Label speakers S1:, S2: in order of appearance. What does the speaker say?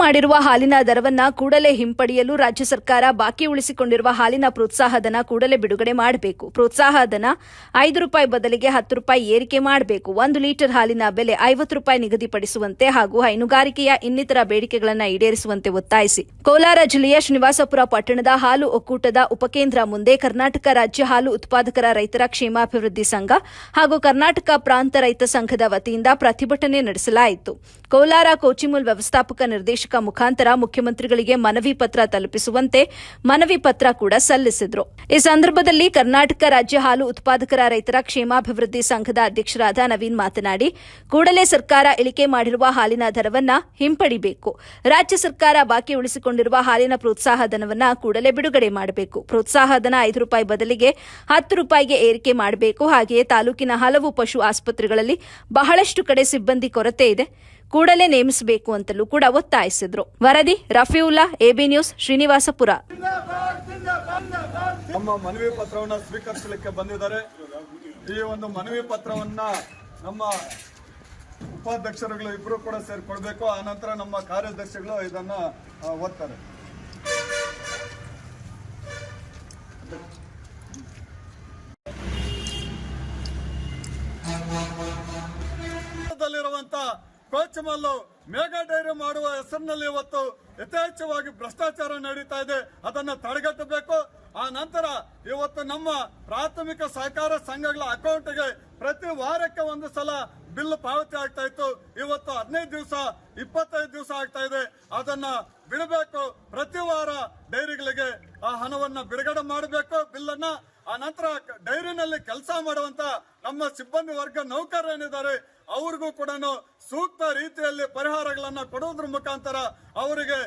S1: ಮಾಡಿರುವ ಹಾಲಿನ ದರವನ್ನ ಕೂಡಲೇ ಹಿಂಪಡೆಯಲು ರಾಜ್ಯ ಸರ್ಕಾರ ಬಾಕಿ ಉಳಿಸಿಕೊಂಡಿರುವ ಹಾಲಿನ ಪ್ರೋತ್ಸಾಹಧನ ಕೂಡಲೇ ಬಿಡುಗಡೆ ಮಾಡಬೇಕು. ಪ್ರೋತ್ಸಾಹಧನ ₹5 ಬದಲಿಗೆ ₹10 ಏರಿಕೆ ಮಾಡಬೇಕು. 1 ಲೀಟರ್ ಹಾಲಿನ ಬೆಲೆ ₹50 ನಿಗದಿಪಡಿಸುವಂತೆ ಹಾಗೂ ಹೈನುಗಾರಿಕೆಯ ಇನ್ನಿತರ ಬೇಡಿಕೆಗಳನ್ನು ಈಡೇರಿಸುವಂತೆ ಒತ್ತಾಯಿಸಿ ಕೋಲಾರ ಜಿಲ್ಲೆಯ ಶ್ರೀನಿವಾಸಪುರ ಪಟ್ಟಣದ ಹಾಲು ಒಕ್ಕೂಟದ ಉಪಕೇಂದ್ರ ಮುಂದೆ ಕರ್ನಾಟಕ ರಾಜ್ಯ ಹಾಲು ಉತ್ಪಾದಕರ ರೈತರ ಕ್ಷೇಮಾಭಿವೃದ್ಧಿ ಸಂಘ ಹಾಗೂ ಕರ್ನಾಟಕ ಪ್ರಾಂತ ರೈತ ಸಂಘದ ವತಿಯಿಂದ ಪ್ರತಿಭಟನೆ ನಡೆಸಲಾಯಿತು. ಕೋಲಾರ ಕೋಚಿಮುಲ್ ವ್ಯವಸ್ಥಾಪಕ ನಿರ್ದೇಶಕ ಮುಖಾಂತರ ಮುಖ್ಯಮಂತ್ರಿಗಳಿಗೆ ಮನವಿ ಪತ್ರ ತಲುಪಿಸುವಂತೆ ಮನವಿ ಪತ್ರ ಕೂಡ ಸಲ್ಲಿಸಿದರು. ಈ ಸಂದರ್ಭದಲ್ಲಿ ಕರ್ನಾಟಕ ರಾಜ್ಯ ಹಾಲು ಉತ್ಪಾದಕರ ರೈತರ ಕ್ಷೇಮಾಭಿವೃದ್ಧಿ ಸಂಘದ ಅಧ್ಯಕ್ಷರಾದ ನವೀನ್ ಮಾತನಾಡಿ, ಕೂಡಲೇ ಸರ್ಕಾರ ಇಳಿಕೆ ಮಾಡಿರುವ ಹಾಲಿನ ದರವನ್ನು ಹಿಂಪಡಿಬೇಕು. ರಾಜ್ಯ ಸರ್ಕಾರ ಬಾಕಿ ಉಳಿಸಿಕೊಂಡಿರುವ ಹಾಲಿನ ಪ್ರೋತ್ಸಾಹಧನವನ್ನು ಕೂಡಲೇ ಬಿಡುಗಡೆ ಮಾಡಬೇಕು. ಪ್ರೋತ್ಸಾಹಧನ ₹5 ಬದಲಿಗೆ ₹10 ಏರಿಕೆ ಮಾಡಬೇಕು. ಹಾಗೆಯೇ ತಾಲೂಕಿನ ಹಲವು ಪಶು ಆಸ್ಪತ್ರೆಗಳಲ್ಲಿ ಬಹಳಷ್ಟು ಕಡೆ ಸಿಬ್ಬಂದಿ ಕೊರತೆ ಇದೆ, ಕೂಡಲೇ ನೇಮಿಸಬೇಕು ಅಂತಲೂ ಕೂಡ ಒತ್ತಾಯಿಸಿದ್ರು. ವರದಿ ರಫೀವುಲ್ಲಾ, ಎಬಿ ನ್ಯೂಸ್, ಶ್ರೀನಿವಾಸಪುರ.
S2: ನಮ್ಮ ಮನವಿ ಪತ್ರವನ್ನು ಸ್ವೀಕರಿಸಲಿಕ್ಕೆ ಬಂದಿದ್ದಾರೆ. ಈ ಒಂದು ಮನವಿ ಪತ್ರವನ್ನ ನಮ್ಮ ಉಪಾಧ್ಯಕ್ಷರುಗಳು ಇಬ್ಬರು ಕೂಡ ಸೇರಿಕೊಳ್ಬೇಕು. ಆನಂತರ ನಮ್ಮ ಕಾರ್ಯದರ್ಶಿಗಳು ಇದನ್ನ ಓದ್ತಾರೆ. ಕೋಚಮಲ್ಲು ಮೇಘಾ ಡೈರಿ ಮಾಡುವ ಹೆಸರಿನಲ್ಲಿ ಇವತ್ತು ಯಥೇಚ್ಛವಾಗಿ ಭ್ರಷ್ಟಾಚಾರ ನಡೀತಾ ಇದೆ. ಅದನ್ನ ತಡೆಗಟ್ಟಬೇಕು. ಆ ನಂತರ ಇವತ್ತು ನಮ್ಮ ಪ್ರಾಥಮಿಕ ಸಹಕಾರ ಸಂಘಗಳ ಅಕೌಂಟ್ಗೆ ಪ್ರತಿ ವಾರಕ್ಕೆ ಒಂದು ಸಲ ಬಿಲ್ ಪಾವತಿ ಆಗ್ತಾ ಇತ್ತು. ಇವತ್ತು 15 ದಿವಸ 25 ದಿವಸ ಆಗ್ತಾ ಇದೆ. ಅದನ್ನ ಬಿಡಬೇಕು. ಪ್ರತಿ ವಾರ ಡೈರಿಗಳಿಗೆ ಆ ಹಣವನ್ನ ಬಿಡುಗಡೆ ಮಾಡಬೇಕು, ಬಿಲ್ಲನ್ನ. ಆ ನಂತರ ಡೈರಿನಲ್ಲಿ ಕೆಲಸ ಮಾಡುವಂತ ನಮ್ಮ ಸಿಬ್ಬಂದಿ ವರ್ಗ ನೌಕರರೇನಿದ್ದಾರೆ ಅವ್ರಿಗೂ ಕೂಡ ಸೂಕ್ತ ರೀತಿಯಲ್ಲಿ ಪರಿಹಾರಗಳನ್ನ ಕೊಡುವುದ್ರ ಮುಖಾಂತರ ಅವರಿಗೆ